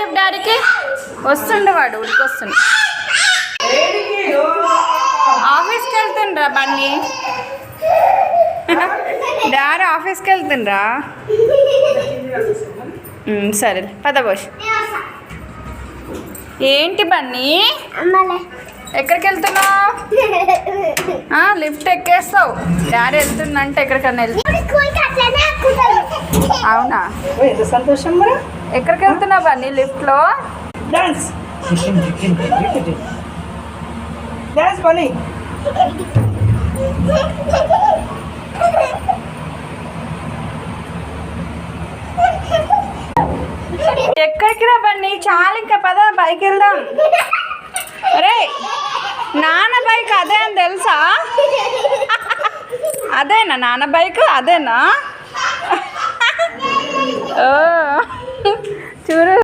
చెప్పు డాడీకి. వస్తుండు వాడు ఉడికొస్తుండు. ఆఫీస్కి వెళ్తుండ్రా బన్నీ. డాడీ ఆఫీస్కి వెళ్తుండ్రా. సరే పద పోష్. ఏంటి బన్నీ ఎక్కడికి వెళ్తున్నావు? లిఫ్ట్ ఎక్కేస్తావు. డాడీ వెళ్తుందంటే ఎక్కడికన్నా వెళ్తా. అవునా, సంతోషం. ఎక్కడికి వెళ్తున్నావు బన్నీ? లిఫ్ట్లో డాన్స్ డాన్స్ బన్నీ. ఎక్కడికి రా బన్నీ? చాలా ఇంకా పద బైక్ వెళ్దాం. అరే నాన్న బైక్ అదే అని తెలుసా? అదేనా నాన్న బైక్? అదేనా? చూడు